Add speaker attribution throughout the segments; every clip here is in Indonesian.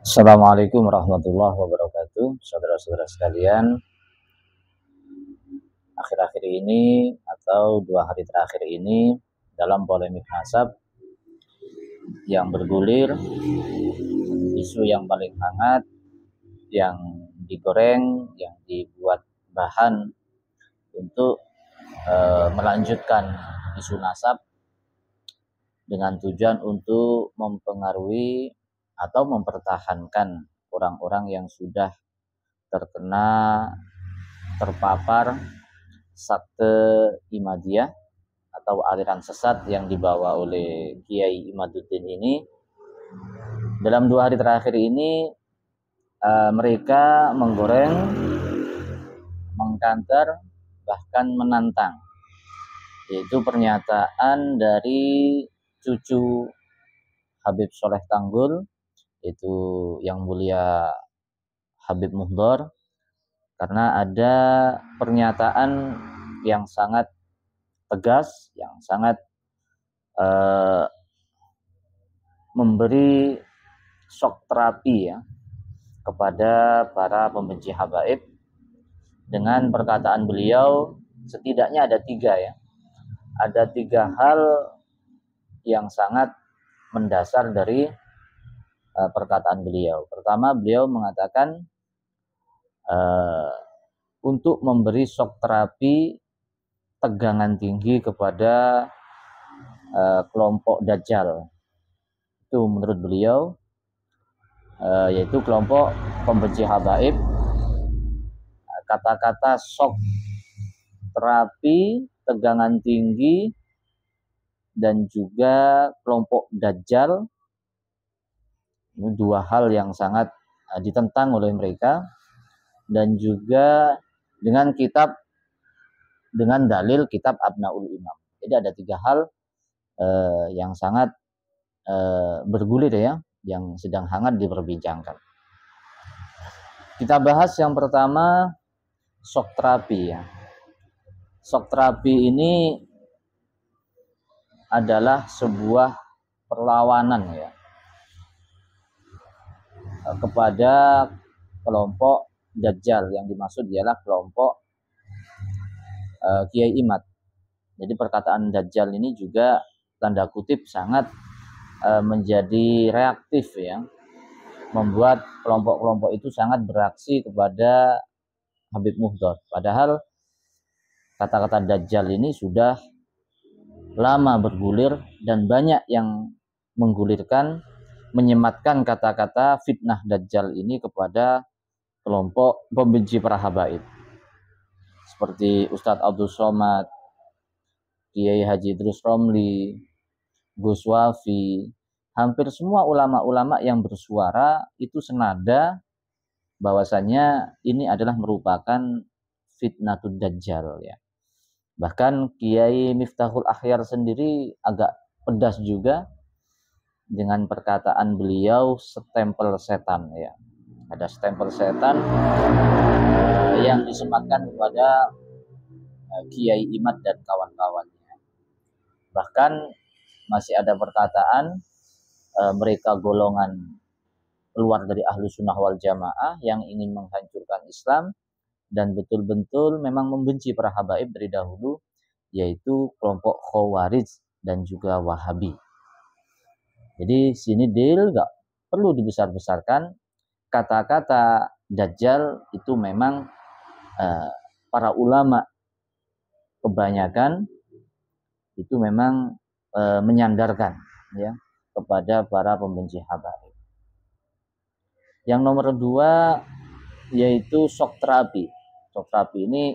Speaker 1: Assalamualaikum warahmatullahi wabarakatuh, saudara-saudara sekalian. Akhir-akhir ini atau 2 hari terakhir ini dalam polemik nasab yang bergulir, isu yang paling hangat, yang digoreng, yang dibuat bahan untuk melanjutkan isu nasab dengan tujuan untuk mempengaruhi atau mempertahankan orang-orang yang sudah terpapar sekte Imadiyah atau aliran sesat yang dibawa oleh Kiai Imaduddin ini. Dalam 2 hari terakhir ini mereka menggoreng, mengkanter, bahkan menantang, yaitu pernyataan dari cucu Habib Soleh Tanggul, yaitu yang mulia Habib Muhdhar, karena ada pernyataan yang sangat tegas, yang sangat memberi shock terapi ya kepada para pembenci habaib. Dengan perkataan beliau, setidaknya ada 3 ya. Ada 3 hal yang sangat mendasar dari perkataan beliau. Pertama, beliau mengatakan untuk memberi shock terapi tegangan tinggi kepada kelompok Dajjal. Itu menurut beliau, yaitu kelompok pembenci habaib. Kata-kata shock terapi, tegangan tinggi, dan juga kelompok Dajjal, ini 2 hal yang sangat ditentang oleh mereka. Dan juga dengan dalil kitab Abnaul Imam. Jadi ada 3 hal yang sangat bergulir ya, yang sedang hangat diperbincangkan. Kita bahas yang pertama, shock terapi ya. Shock terapi ini adalah sebuah perlawanan ya kepada kelompok Dajjal. Yang dimaksud ialah kelompok Kiai Imad. Jadi perkataan Dajjal ini juga tanda kutip sangat menjadi reaktif ya, membuat kelompok-kelompok itu sangat beraksi kepada Habib Muhdhar. Padahal kata-kata Dajjal ini sudah lama bergulir dan banyak yang menggulirkan, menyematkan kata-kata fitnah Dajjal ini kepada kelompok pembenci para habaib. Seperti Ustadz Abdul Somad, Kiai Haji Idrus Romli, Gus Wafi, hampir semua ulama-ulama yang bersuara itu senada bahwasannya ini adalah merupakan fitnatud Dajjal ya. Bahkan Kiai Miftahul Akhyar sendiri agak pedas juga dengan perkataan beliau, stempel setan ya. Ada stempel setan yang disematkan kepada Kiai Imad dan kawan-kawannya. Bahkan masih ada perkataan mereka golongan keluar dari ahlu sunnah wal jamaah yang ingin menghancurkan Islam dan betul-betul memang membenci para habaib dari dahulu, yaitu kelompok Khawarij dan juga Wahabi. Jadi sini deal gak perlu dibesar-besarkan. Kata-kata Dajjal itu memang para ulama kebanyakan itu memang menyandarkan ya kepada para pembenci habaib. Yang nomor 2 yaitu shock terapi. Shock terapi ini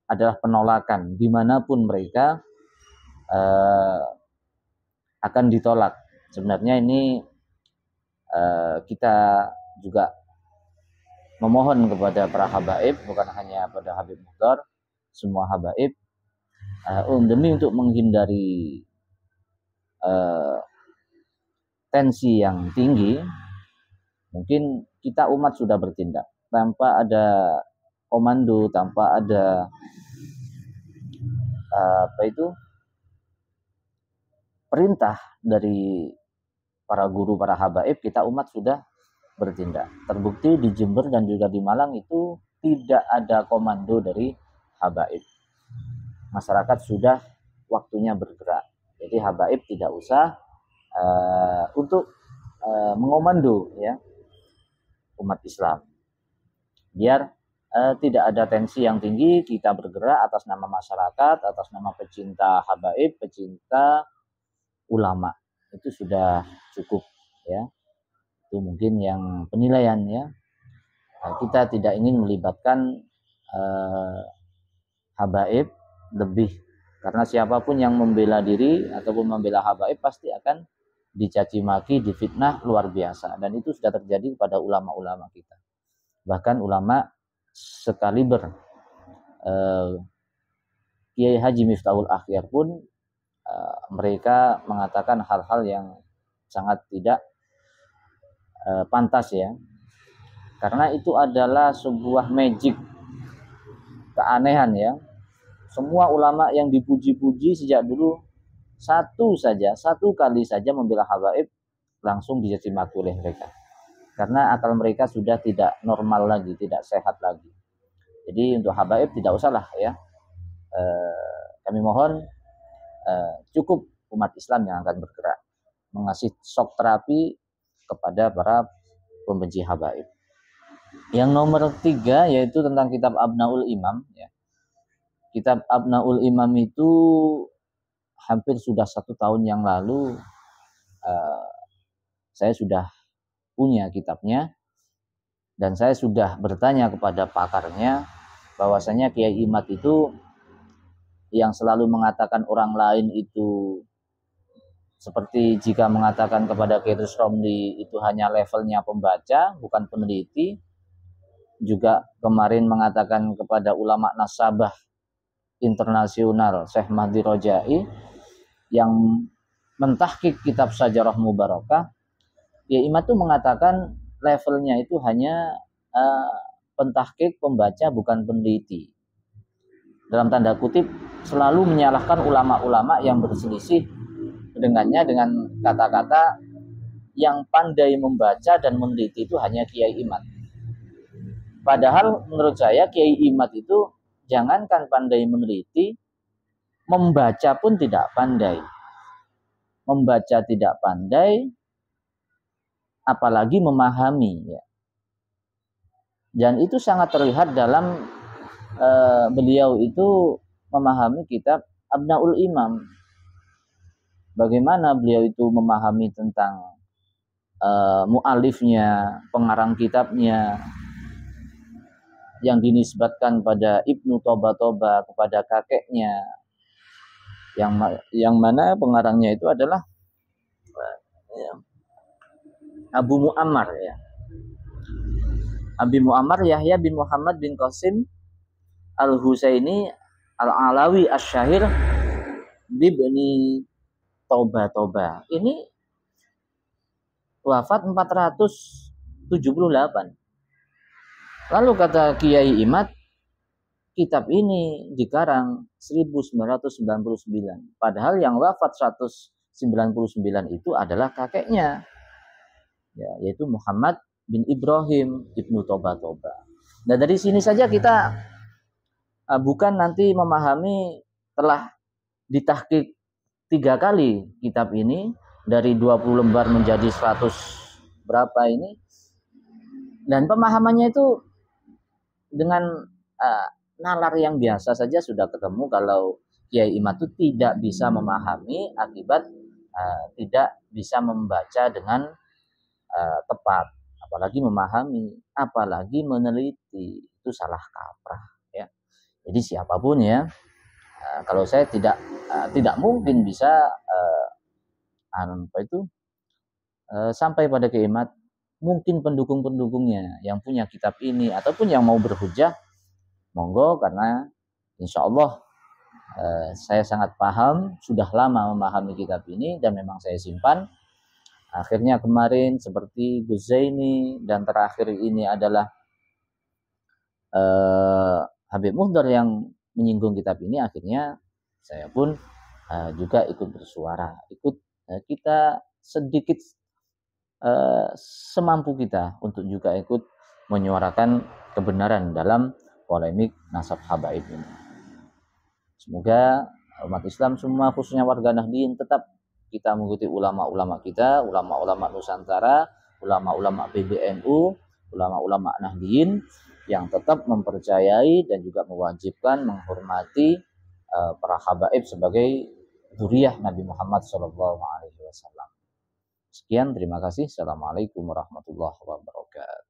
Speaker 1: adalah penolakan dimanapun mereka akan ditolak. Sebenarnya ini kita juga memohon kepada para habaib, bukan hanya pada Habib Muhdhar, semua habaib, demi untuk menghindari tensi yang tinggi. Mungkin kita umat sudah bertindak tanpa ada komando, tanpa ada perintah dari para guru, para habaib, kita umat sudah bertindak. Terbukti di Jember dan juga di Malang itu tidak ada komando dari habaib. Masyarakat sudah waktunya bergerak. Jadi habaib tidak usah untuk mengomando ya umat Islam. Biar tidak ada tensi yang tinggi, kita bergerak atas nama masyarakat, atas nama pecinta habaib, pecinta ulama. Itu sudah cukup ya. Itu mungkin yang penilaian ya. Kita tidak ingin melibatkan habaib lebih, karena siapapun yang membela diri ataupun membela habaib pasti akan dicaci maki, difitnah luar biasa, dan itu sudah terjadi kepada ulama-ulama kita. Bahkan ulama sekaliber Kiai Haji Miftahul Akhyar pun mereka mengatakan hal-hal yang sangat tidak pantas ya, karena itu adalah sebuah magic, keanehan ya. Semua ulama yang dipuji-puji sejak dulu, satu kali saja membela habaib langsung dicaci maki oleh mereka, karena akal mereka sudah tidak normal lagi, tidak sehat lagi. Jadi untuk habaib tidak usahlah ya. Kami mohon cukup umat Islam yang akan bergerak mengasih shock terapi kepada para pembenci habaib. Yang nomor 3 yaitu tentang kitab Abnaul Imam ya. Kitab Abnaul Imam itu hampir sudah 1 tahun yang lalu saya sudah punya kitabnya, dan saya sudah bertanya kepada pakarnya bahwasanya Kiai Imad itu yang selalu mengatakan orang lain itu seperti jika mengatakan kepada Kiai Romli itu hanya levelnya pembaca bukan peneliti, juga kemarin mengatakan kepada ulama nasabah internasional Syekh Mahdi Rojai yang mentahqiq kitab Sajarah Mubarakah, Kiai Imad itu mengatakan levelnya itu hanya pentahqiq, pembaca bukan peneliti. Dalam tanda kutip selalu menyalahkan ulama-ulama yang berselisih dengannya dengan kata-kata yang pandai membaca dan meneliti itu hanya Kiai Imad. Padahal menurut saya Kiai Imad itu jangankan pandai meneliti, membaca pun tidak pandai. Membaca tidak pandai, apalagi memahami ya. Dan itu sangat terlihat dalam beliau itu memahami kitab Abnaul Imam. Bagaimana beliau itu memahami tentang mu'alifnya, pengarang kitabnya yang dinisbatkan pada Ibnu Toba kepada kakeknya, yang mana pengarangnya itu adalah Abu Muammar ya. Abi Muammar Yahya bin Muhammad bin Qasim Al-Husaini Al-Alawi Asy-Syahir bibni Toba. Ini wafat 478. Lalu kata Kiai Imad, kitab ini dikarang 1999. Padahal yang wafat 199 itu adalah kakeknya, ya, yaitu Muhammad bin Ibrahim ibnu Toba. Nah dari sini saja kita bukan nanti memahami telah ditahqiq 3 kali kitab ini dari 20 lembar menjadi 100 berapa ini, dan pemahamannya itu dengan nalar yang biasa saja sudah ketemu kalau Kiai Imad itu tidak bisa memahami akibat tidak bisa membaca dengan tepat, apalagi memahami, apalagi meneliti, itu salah kaprah ya. Jadi siapapun ya, kalau saya tidak mungkin bisa sampai pada Kiai Imad. Mungkin pendukung-pendukungnya yang punya kitab ini ataupun yang mau berhujah, monggo, karena insya Allah saya sangat paham, sudah lama memahami kitab ini dan memang saya simpan. Akhirnya kemarin seperti Guzaini dan terakhir ini adalah Habib Muhdar yang menyinggung kitab ini, akhirnya saya pun juga ikut bersuara, kita sedikit semampu kita untuk juga ikut menyuarakan kebenaran dalam polemik nasab habaib ini. Semoga umat Islam semua khususnya warga Nahdliyin tetap kita mengikuti ulama-ulama kita, ulama-ulama Nusantara, ulama-ulama PBNU, ulama-ulama Nahdliyin yang tetap mempercayai dan juga mewajibkan menghormati para habaib sebagai dzurriyyah Nabi Muhammad SAW. Sekian, terima kasih. Assalamualaikum warahmatullahi wabarakatuh.